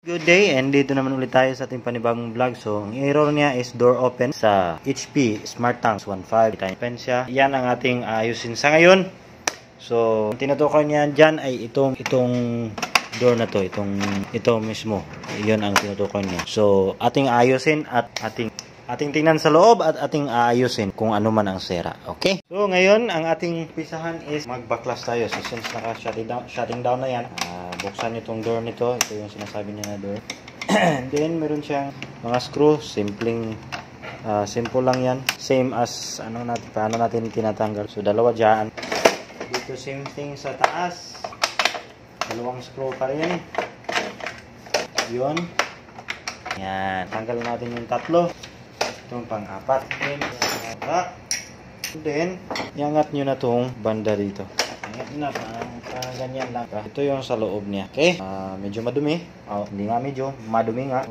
Good day, and dito naman ulit tayo sa ating panibagong vlog. So, ang error niya is door open sa HP Smart Tanks 1.5. Open siya. Yan ang ating ayusin sa ngayon. So, ang tinutukoy niya dyan ay itong door na to, ito mismo. Yun ang tinutukoy niya. So, ating ayusin at ating tingnan sa loob at ating aayusin kung ano man ang sira. Okay? So, ngayon, ang ating pisahan is magbaklas tayo. So, since naka-shutting down na yan, buksan nyo itong door nito. Ito yung sinasabi niya na door. And then, meron siyang mga screw. Simple lang yan. Same as paano natin tinatanggal. So, dalawa dyan. Dito, same thing sa taas. Dalawang screw pa rin. Yun. Yan. Tanggal natin yung tatlo. Itong pang-apat. Then, iangat nyo na itong banda dito. Iangat nyo na, ganyan lang. Ito yung sa loob niya. Okay? Medyo madumi. Hindi nga medyo, madumi nga.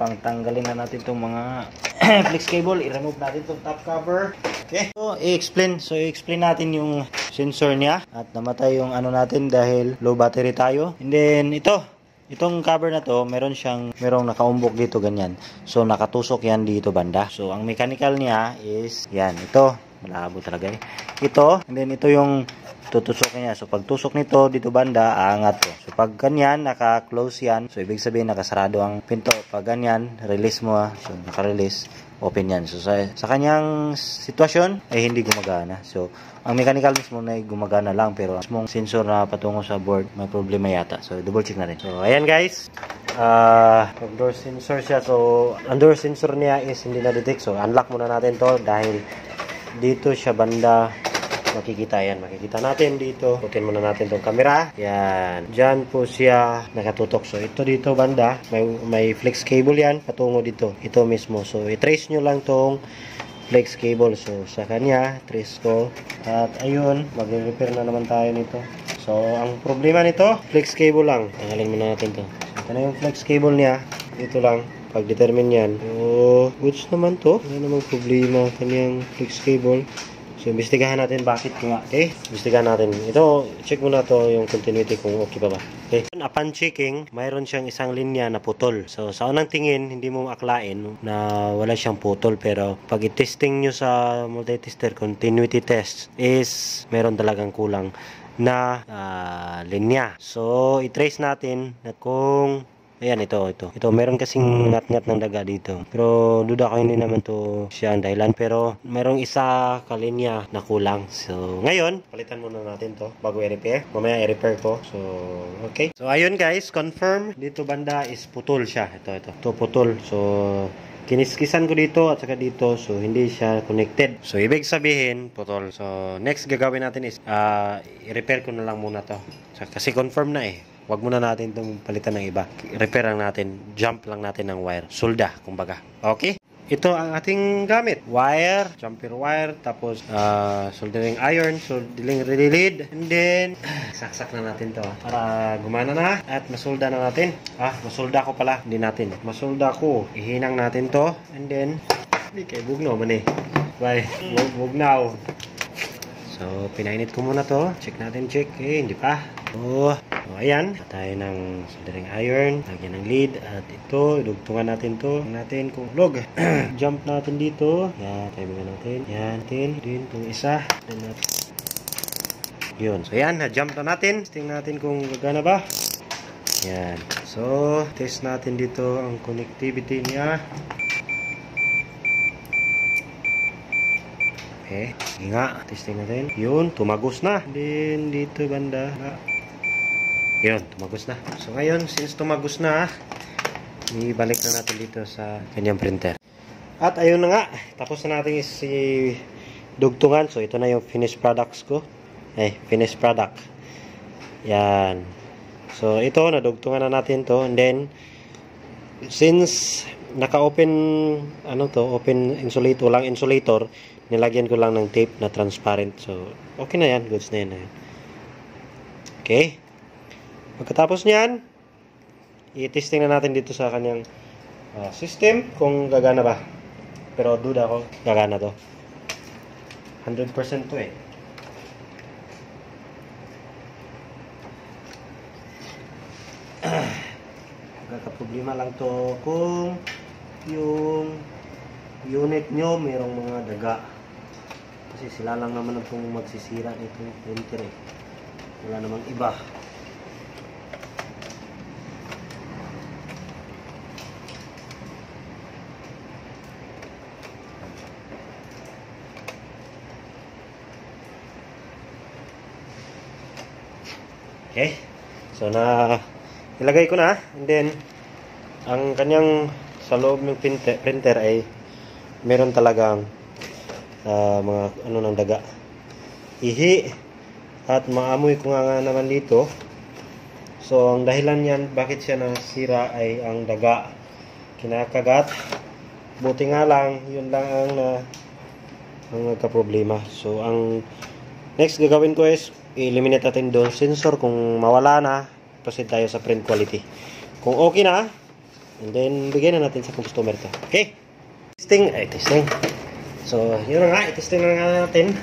Pangtanggalin na natin itong mga flex cable. I-remove natin itong top cover. Okay? So, i-explain natin yung sensor niya. At namatay yung natin dahil low battery tayo. And then, itong cover na to, merong nakaumbok dito ganyan. So nakatusok yan dito banda. So ang mechanical niya is yan, ito, malabo talaga eh. Ito, and then ito yung tutusok niya. So pag tusok nito dito banda, aangat to. So pag ganyan, naka-close yan. So ibig sabihin nakasarado ang pinto. Pag ganyan, release mo. So naka-release, open yan. So sa kanyang sitwasyon ay hindi gumagana. So ang mechanical mismo na gumagana lang, pero ang sensor na patungo sa board may problema yata. So double check natin. So ayan guys, pag door sensor siya. So ang door sensor niya is hindi na-detect. So unlock muna natin to dahil dito siya banda. Makikita yan. Makikita natin dito. Putin muna natin itong camera. Yan. Diyan po siya nakatutok. So, ito dito banda. May flex cable yan. Patungo dito. Ito mismo. So, i-trace nyo lang tong flex cable. So, sa kanya, trace ko. At ayun, mag-repair na naman tayo nito. So, ang problema nito, flex cable lang. Tanggalin muna natin to. So, ito na yung flex cable niya. Dito lang. Pag-determine yan. So, goods naman to. Wala namang problema. Kanyang flex cable. So, imbestigahan natin bakit nga. Okay? Imbestigahan natin. Ito, check muna to yung continuity kung okay pa ba. Okay? Upon checking, mayroon siyang isang linya na putol. So, sa unang tingin, hindi mo maklain na wala siyang putol. Pero, pag i-testing nyo sa multi-tester continuity test is meron talagang kulang na linya. So, i-trace natin na kung ayan, ito. Meron kasing ngat-ngat ng daga dito. Pero duda ko hindi naman to siya ang dahilan. Pero merong isa kalinya na kulang. So ngayon, palitan muna natin to bago i-repair. Mamaya i-repair ko. So okay. So ayun guys, confirm. Dito banda is putol siya. Ito putol. So kiniskisan ko dito at saka dito. So hindi siya connected. So ibig sabihin, putol. So next gagawin natin is i-repair ko na lang muna to. So, kasi confirm na eh. Wag muna natin itong palitan ng iba. Repair lang natin. Jump lang natin ng wire. Solda, kumbaga. Okay? Ito ang ating gamit. Wire, jumper wire, tapos soldering iron, soldering lead, and then saksak na natin to para gumana na at masolda na natin. Masolda ko pala. Hindi natin. Masolda ko. Ihinang natin to, and then hindi kay bugno man eh. Bye. Bugnaw. So, pinainit ko muna to. Check natin, hindi pa. So, ayan. Tayo ng soldering iron. Lagyan ng lead. At ito, idugtungan natin to. Natin kung log. Jump natin dito. Yan, timing natin. Yan, natin. Din, itong isa. Then natin. Yun. So, ayan. Na-jump na natin. Tingnan natin kung gagana ba. Yan. So, test natin dito ang connectivity niya. Okay. Sige nga. Testing natin. Yun. Tumagos na. Then, dito banda. Yun. Tumagos na. So, ngayon, since tumagos na, ibalik na natin dito sa kanyang printer. At, ayun na nga. Tapos na natin dugtungan. So, ito na yung finished products ko. Finished product. Yan. So, ito. Nadugtungan na natin to. And then, since naka-open, open insulator, walang insulator, nilagyan ko lang ng tape na transparent. So, okay na yan. Goods na yan. Okay. Pagkatapos niyan, i-testing na natin dito sa kanyang system kung gagana ba. Pero duda ako, gagana to. 100% to eh. problema lang to kung yung unit nyo mayroong mga daga. Kasi sila lang naman ang magsisira nitong printer eh. Wala namang iba. Okay. So ilagay ko na, and then ang kanyang sa loob ng printer ay meron talagang mga ano ng daga. Ihi at maamoy ko nga naman dito. So ang dahilan niyan bakit siya nasira ay ang daga kinakagat. Buti nga lang yun lang ang nagka-problema. So ang next gagawin ko is i-eliminate natin doon sensor. Kung mawala na, proceed tayo sa print quality. Kung okay na, and then bigyan na natin sa customer to. Okay? Testing. So, yun na nga. I-testing na nga natin.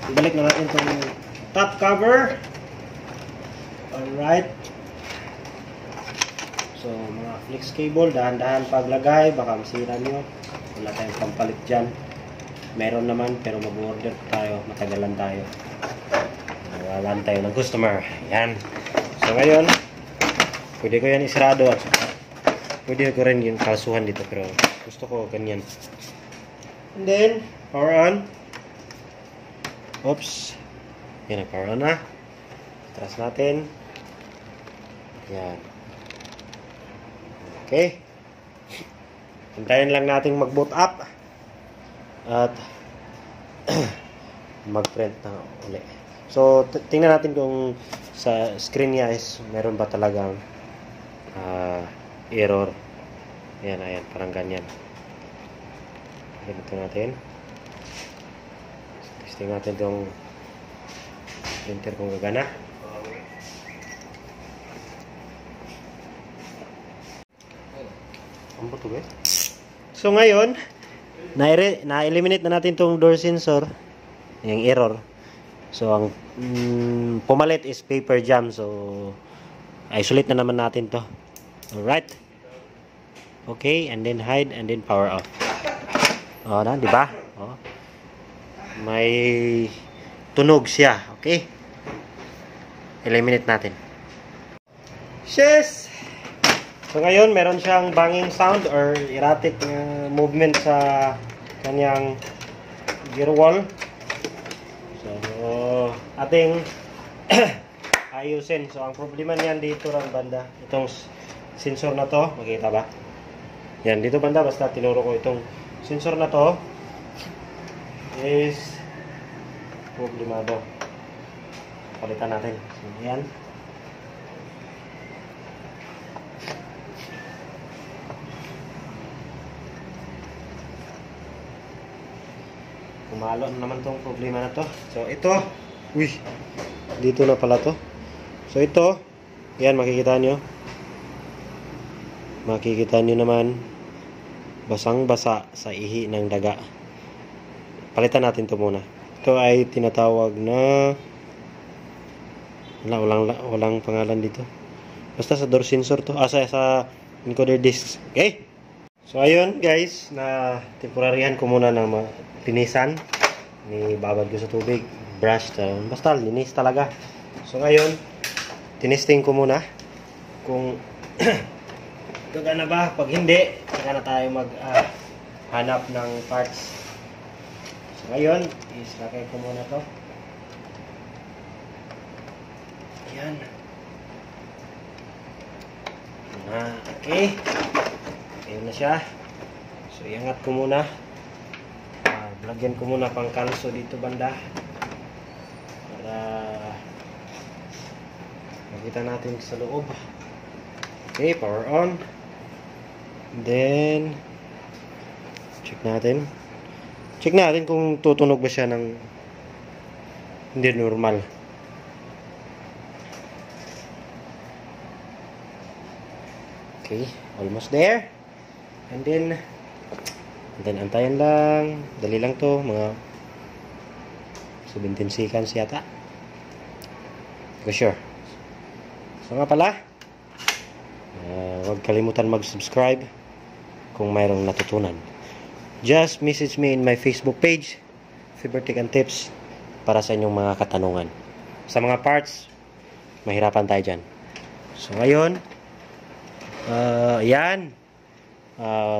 Ibalik na natin itong top cover. Alright. So, mga flex cable, dahan-dahan paglagay. Baka masira nyo. Wala tayong pampalit dyan. Meron naman, pero mag-order tayo. Matagalan tayo. Nawalan tayo ng customer. Yan. So ngayon, pwede ko yan isarado at pwede ko rin yung kalsuhan dito, pero gusto ko ganyan. And then, power on. Oops. Yan, power on na. Atras natin. Yan. Okay. Hintayin lang natin mag-boot up at mag-print na ulit. So, tingnan natin kung sa screen niya is meron ba talagang error. Ayan, parang ganyan. Ito natin. Testing natin itong printer kung gagana. Ang buto ba? So, ngayon, na-eliminate na natin itong door sensor. Yung error. So, ang pumalit is paper jam. So, isolate na naman natin to. Alright. Okay, and then hide, and then power off. O, di ba? O. May tunog siya. Okay. Eliminate natin. Yes! So, ngayon, meron siyang banging sound or erratic movement sa kanyang gear wall. So, ating ayusin. So, ang problema niyan dito lang banda. Itong sensor na to, makita ba? Yan, dito banda, basta tinuro ko itong sensor na to is problemado. Palitan natin. So, yan. Kumalo naman tong problema na to. So, ito. Uy. Dito na pala to. So, ito. Yan, makikita nyo. Makikita nyo naman. Basang-basa sa ihi ng daga. Palitan natin to muna. Ito ay tinatawag na walang pangalan dito. Basta sa door sensor to. Sa encoder disc. Okay? So, ayun guys. Na temporaryan ko muna ng linisan. Babad ko sa tubig. Brush. Basta linis talaga. So, ngayon, tinesting ko muna kung gagana ba. Pag hindi, saka na tayo hanap ng parts. So, ngayon, islagay ko muna to. Ayan. Okay. Ayan na siya. So, iangat ko muna. Lagyan ko muna pang kanso dito banda. Para makita natin sa loob. Okay, power on. Then, check natin. Check natin kung tutunog ba siya ng hindi normal. Okay, almost there. And then antayin lang. Dali lang to. Mga 17 seconds yata. Go sure. So nga pala. Huwag kalimutan mag-subscribe kung mayroong natutunan. Just message me in my Facebook page, Fibertech and Tips, para sa inyong mga katanungan. Sa mga parts, mahirapan tayo dyan. So ngayon, yan.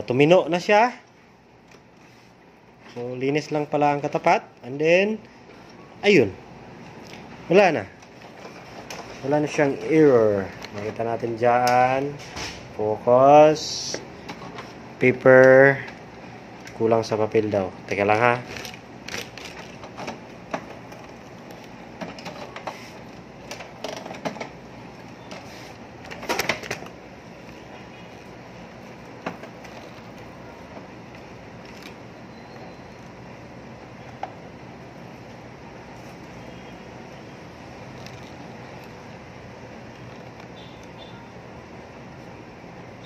Tumino na siya. So linis lang pala ang katapat. And then, ayun. Wala na siyang error. Makita natin dyan. Focus. Paper. Kulang sa papel daw. Teka lang ha.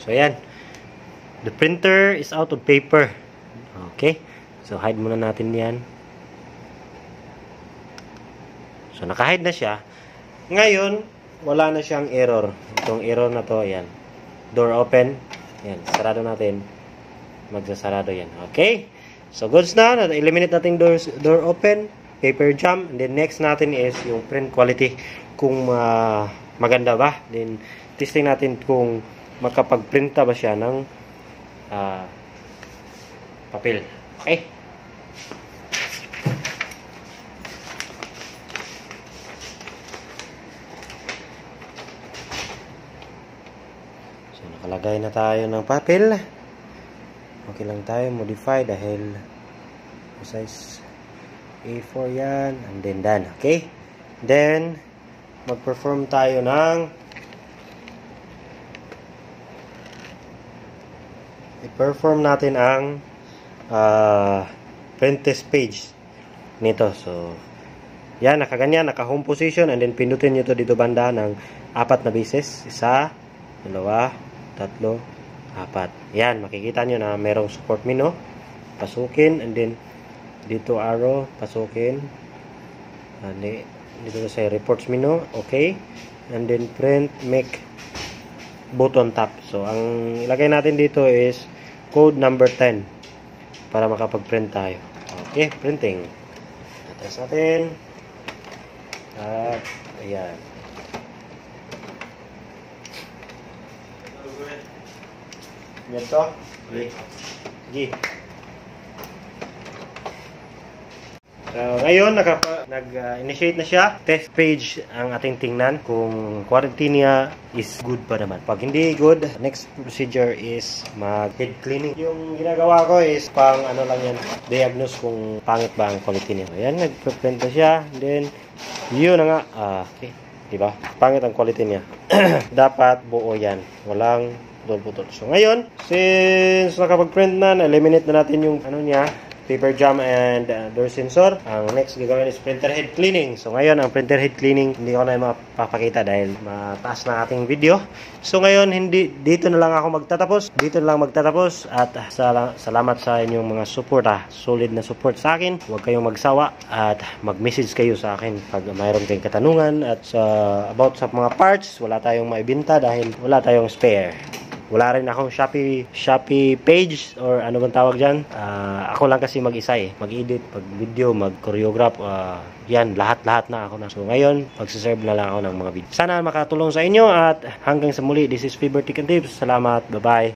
So, ayan. The printer is out of paper. Okay. So, hide muna natin yan. So, naka-hide na siya. Ngayon, wala na siyang error. Itong error na to, ayan. Door open. Ayan. Sarado natin. Magsasarado yan. Okay. So, goods na. Na-eliminate natin door open. Paper jam. And then, next natin is yung print quality. Kung maganda ba. Then, testing natin kung makapagprinta ba siya ng papel. Okay? So, nakalagay na tayo ng papel. Okay lang tayo modify dahil size A4 yan. And then done. Okay? Then, mag-perform tayo ng i-perform natin ang print test page nito. So, yan, nakaganyan, naka-home position, and then pindutin nyo to dito banda ng 4 na beses. 1, 2, 3, 4. Yan, makikita nyo na merong support menu. Pasukin, and then dito arrow, pasukin. And dito sa reports menu, okay. And then print, make button tap. So, ang ilagay natin dito is code number 10 para makapag-print tayo. Okay, printing. Test natin. At, ayan. Ganito. Sige. So, ngayon, nag-initiate na siya. Test page ang ating tingnan kung quality niya is good pa naman. Pag hindi good, next procedure is mag-head cleaning. Yung ginagawa ko is pang ano lang yan, diagnose kung pangit ba ang quality niya. Ayan, nag-print na siya. And then, yun na nga. Okay. Diba? Pangit ang quality niya. Dapat buo yan. Walang putol-putol. So, ngayon, since nakapag-print na, eliminate na natin yung ano niya, paper jam and door sensor. Ang next gagawin is printer head cleaning. So ngayon, ang printer head cleaning hindi ko na mapapakita dahil mataas na ating video. So ngayon, dito na lang ako magtatapos. Dito na lang magtatapos at salamat sa inyong mga support. Solid na support sa akin. Huwag kayong magsawa at mag-message kayo sa akin pag mayroon kayong katanungan at about sa mga parts, wala tayong maibenta dahil wala tayong spare. Wala rin akong Shopee page or ano bang tawag dyan. Ako lang kasi mag-isa mag-edit, mag-video, mag-choreograph. Yan, lahat-lahat na ako na. So ngayon, magsiserve na lang ako ng mga video. Sana makatulong sa inyo at hanggang sa muli, this is Fibertech and Tips. Salamat, bye-bye.